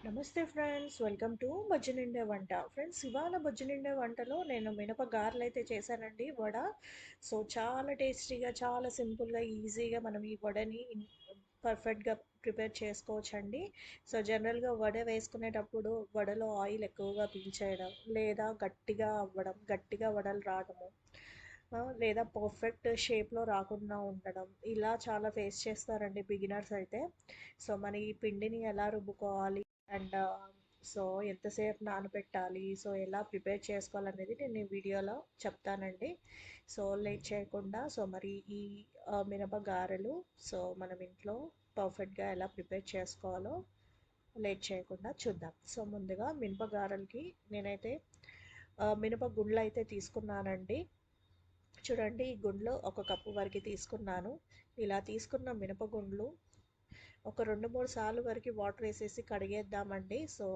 నమస్తే friends, welcome to bajji నిండే వంట. ఫ్రెండ్స్, ఇవాళ బజ్జి నిండే వంటలో నేను మినప గారెలు అయితే చేశానండి. వడ. సో చాలా టేస్టీగా, చాలా సింపుల్గా, ఈజీగా మనం ఈ వడని పర్ఫెక్ట్గా ప్రిపేర్ చేసుకోవచ్చండి. సో జనరల్గా వడ వేసుకునేటప్పుడు వడలో ఆయిల్ ఎక్కువగా పీల్చేయడం, లేదా గట్టిగా అవ్వడం, గట్టిగా వడలు రావడము, లేదా పర్ఫెక్ట్ షేప్లో రాకుండా ఉండడం, ఇలా చాలా ఫేస్ చేస్తారండి బిగినర్స్ అయితే. సో మన ఈ పిండిని ఎలా రుబ్బుకోవాలి అండ్ సో ఎంతసేపు నానబెట్టాలి, సో ఎలా ప్రిపేర్ చేసుకోవాలనేది నేను ఈ వీడియోలో చెప్తానండి. సో లేట్ చేయకుండా మరి ఈ మినప గారెలు సో మనం ఇంట్లో పర్ఫెక్ట్గా ఎలా ప్రిపేర్ చేసుకోవాలో లేట్ చేయకుండా చూద్దాం. సో ముందుగా మినప గారెలకి నేనైతే మినప గుండ్లు అయితే తీసుకున్నానండి. చూడండి, ఈ గుండ్లు ఒక కప్పు వరకు తీసుకున్నాను. ఇలా తీసుకున్న మినపగుండ్లు ఒక 2-3 సార్లు వరకు వాటర్ వేసేసి కడిగేద్దామండి. సో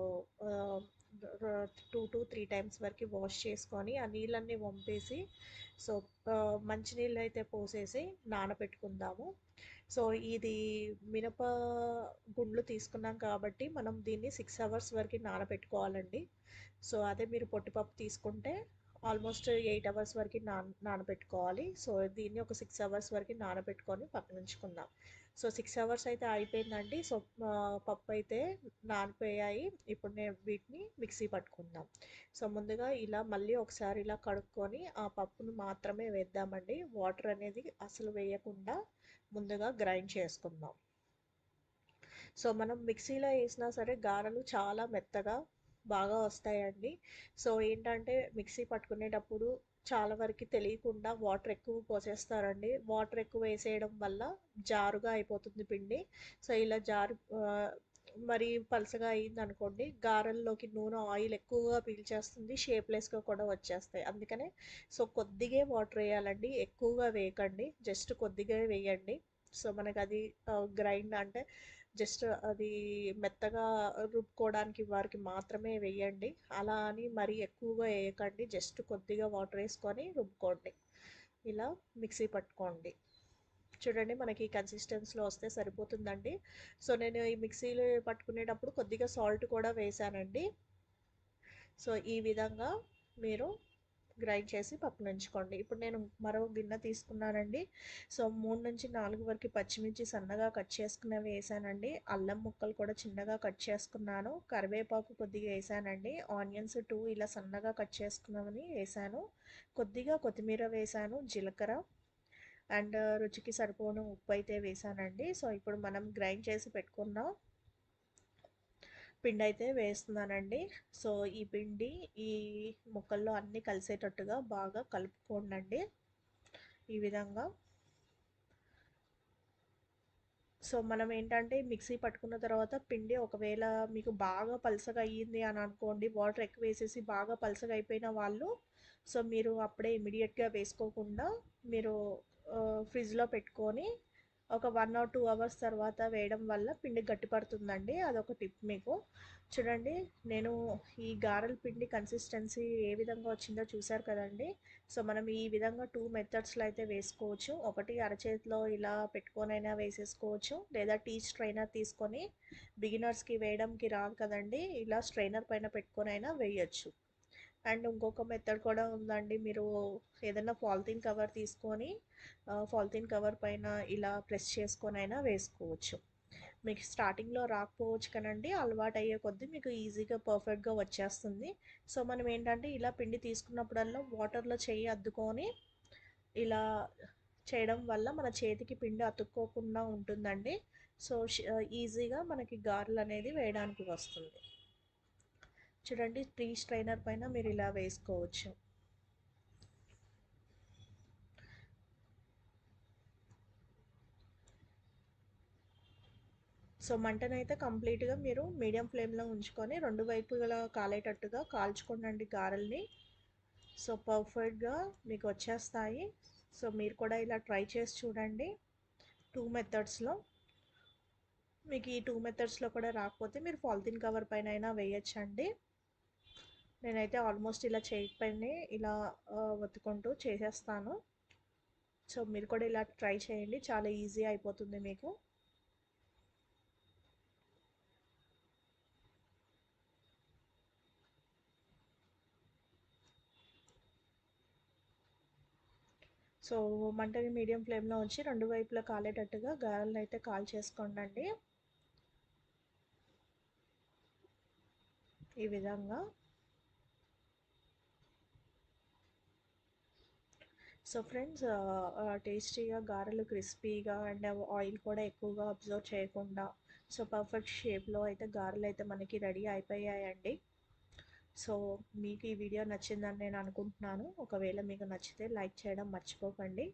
2 to 3 టైమ్స్ వరకు వాష్ చేసుకొని ఆ నీళ్ళన్నీ వంపేసి సో మంచినీళ్ళు అయితే పోసేసి నానబెట్టుకుందాము. సో ఇది మినప గుండ్లు తీసుకున్నాం కాబట్టి మనం దీన్ని 6 అవర్స్ వరకు నానబెట్టుకోవాలండి. సో అదే మీరు పొట్టిపప్పు తీసుకుంటే ఆల్మోస్ట్ 8 అవర్స్ వరకు నానబెట్టుకోవాలి. సో దీన్ని ఒక 6 అవర్స్ వరకు నానబెట్టుకొని పక్కన ఉంచుకుందాం. సో 6 అవర్స్ అయితే అయిపోయిందండి. సో పప్పు అయితే నానిపోయాయి. ఇప్పుడు నేను వీటిని మిక్సీ పట్టుకుందాం. సో ముందుగా ఇలా మళ్ళీ ఒకసారి ఇలా కడుక్కొని ఆ పప్పును మాత్రమే వేద్దామండి. వాటర్ అనేది అసలు వేయకుండా ముందుగా గ్రైండ్ చేసుకుందాం. సో మనం మిక్సీలో వేసినా సరే గారెలు చాలా మెత్తగా బాగా వస్తాయండి. సో ఏంటంటే మిక్సీ పట్టుకునేటప్పుడు చాలా వరకు తెలియకుండా వాటర్ ఎక్కువ పోసేస్తారండి. వాటర్ ఎక్కువ వేసేయడం వల్ల జారుగా అయిపోతుంది పిండి. సో ఇలా మరి పలసగా అయిందనుకోండి, గారెల్లోకి నూనె ఆయిల్ ఎక్కువగా పీల్చేస్తుంది, షేప్లెస్గా కూడా వచ్చేస్తాయి. అందుకనే సో కొద్దిగా వాటర్ వేయాలండి, ఎక్కువగా వేయకండి, జస్ట్ కొద్దిగా వేయండి. సో మనకు అది గ్రైండ్ అంటే జస్ట్ అది మెత్తగా రుబ్బుకోవడానికి వారికి మాత్రమే వేయండి. అలా అని మరీ ఎక్కువగా వేయకండి, జస్ట్ కొద్దిగా వాటర్ వేసుకొని రుబ్బుకోండి. ఇలా మిక్సీ పట్టుకోండి. చూడండి, మనకి కన్సిస్టెన్సీలో వస్తే సరిపోతుందండి. సో నేను ఈ మిక్సీలో పట్టుకునేటప్పుడు కొద్దిగా సాల్ట్ కూడా వేసానండి. సో ఈ విధంగా మీరు గ్రైండ్ చేసి పక్కన ఉంచుకోండి. ఇప్పుడు నేను మరో గిన్నె తీసుకున్నానండి. సో 3-4 వరకు పచ్చిమిర్చి సన్నగా కట్ చేసుకున్నవి వేసానండి. అల్లం ముక్కలు కూడా చిన్నగా కట్ చేసుకున్నాను. కరివేపాకు కొద్దిగా వేసానండి. ఆనియన్స్ 2 ఇలా సన్నగా కట్ చేసుకున్నవని వేసాను. కొద్దిగా కొత్తిమీర వేసాను, జీలకర్ర అండ్ రుచికి సరిపోను ఉప్పు అయితే వేసానండి. సో ఇప్పుడు మనం గ్రైండ్ చేసి పెట్టుకున్న పిండి అయితే వేస్తున్నానండి. సో ఈ పిండి ఈ ముక్కల్లో అన్నీ కలిసేటట్టుగా బాగా కలుపుకోండి ఈ విధంగా. సో మనం ఏంటంటే మిక్సీ పట్టుకున్న తర్వాత పిండి ఒకవేళ మీకు బాగా పలసగా అయ్యింది అని అనుకోండి, వాటర్ ఎక్కువ వేసేసి బాగా పలసగా అయిపోయిన వాళ్ళు, సో మీరు అప్పుడే ఇమీడియట్గా వేసుకోకుండా మీరు ఫ్రిడ్జ్లో పెట్టుకొని ఒక 1 or 2 అవర్స్ తర్వాత వేయడం వల్ల పిండి గట్టిపడుతుందండి. అదొక టిప్ మీకు. చూడండి, నేను ఈ గారెల పిండి కన్సిస్టెన్సీ ఏ విధంగా వచ్చిందో చూసారు కదండి. సో మనం ఈ విధంగా 2 మెథడ్స్లో అయితే వేసుకోవచ్చు. ఒకటి అరచేతిలో ఇలా పెట్టుకొనైనా వేసేసుకోవచ్చు, లేదా టీ స్ట్రైనర్ తీసుకొని, బిగినర్స్కి వేయడంకి రాదు కదండి, ఇలా స్ట్రైనర్ పైన పెట్టుకొనైనా వేయచ్చు. అండ్ ఇంకొక మెథడ్ కూడా ఉందండి. మీరు ఏదైనా పాలిథిన్ కవర్ తీసుకొని పాలిథిన్ కవర్ పైన ఇలా ప్రెస్ చేసుకొని అయినా వేసుకోవచ్చు. మీకు స్టార్టింగ్లో రాకపోవచ్చు కనండి, అలవాటు అయ్యే కొద్దీ మీకు ఈజీగా పర్ఫెక్ట్గా వచ్చేస్తుంది. సో మనం ఏంటంటే ఇలా పిండి తీసుకున్నప్పుడల్లా వాటర్లో చెయ్యి అద్దుకొని ఇలా చేయడం వల్ల మన చేతికి పిండి అతుక్కోకుండా ఉంటుందండి. సో ఈజీగా మనకి గారెలు అనేది వేయడానికి వస్తుంది. చూడండి, టీ స్ట్రైనర్ పైన మీరు ఇలా వేసుకోవచ్చు. సో మంటనైతే కంప్లీట్గా మీరు మీడియం ఫ్లేమ్లో ఉంచుకొని 2 వైపులా కాలేటట్టుగా కాల్చుకోండి గారెల్ని. సో పర్ఫెక్ట్గా మీకు వచ్చేస్తాయి. సో మీరు కూడా ఇలా ట్రై చేసి చూడండి 2 మెథడ్స్లో. మీకు ఈ 2 మెథడ్స్లో కూడా రాకపోతే మీరు పాలిథిన్ కవర్ పైన అయినా వేయచ్చండి. నేనైతే ఆల్మోస్ట్ ఇలా చేయి పైనే ఇలా ఒత్తుకుంటూ చేసేస్తాను. సో మీరు కూడా ఇలా ట్రై చేయండి, చాలా ఈజీ అయిపోతుంది మీకు. సో మంటని మీడియం ఫ్లేమ్లో ఉంచి రెండు వైపులా కాలేటట్టుగా గారెలను అయితే కాల్చేసుకోండి. ఈ విధంగా. సో ఫ్రెండ్స్, టేస్టీగా గారెలు క్రిస్పీగా అండ్ ఆయిల్ కూడా ఎక్కువగా అబ్జర్వ్ చేయకుండా సో పర్ఫెక్ట్ షేప్లో అయితే గారెలు అయితే మనకి రెడీ అయిపోయాయండి. సో మీకు ఈ వీడియో నచ్చిందని నేను అనుకుంటున్నాను. ఒకవేళ మీకు నచ్చితే లైక్ చేయడం మర్చిపోకండి.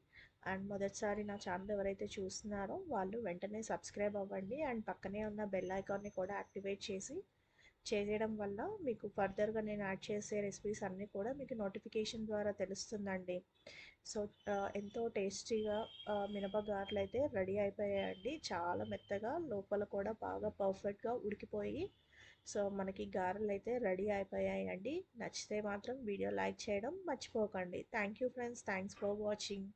అండ్ మొదటిసారి నా ఛానల్ ఎవరైతే చూస్తున్నారో వాళ్ళు వెంటనే సబ్స్క్రైబ్ అవ్వండి. అండ్ పక్కనే ఉన్న బెల్ ఐకాన్ని కూడా యాక్టివేట్ చేయడం వల్ల మీకు ఫర్దర్గా నేను యాడ్ చేసే రెసిపీస్ అన్నీ కూడా మీకు నోటిఫికేషన్ ద్వారా తెలుస్తుందండి. సో ఎంతో టేస్టీగా మినపగారెలు అయితే రెడీ అయిపోయాయండి. చాలా మెత్తగా, లోపల కూడా బాగా పర్ఫెక్ట్గా ఉడికిపోయి సో మనకి గారెలు అయితే రెడీ అయిపోయాయండి. నచ్చితే మాత్రం వీడియో లైక్ చేయడం మర్చిపోకండి. Thank you friends, thanks for watching.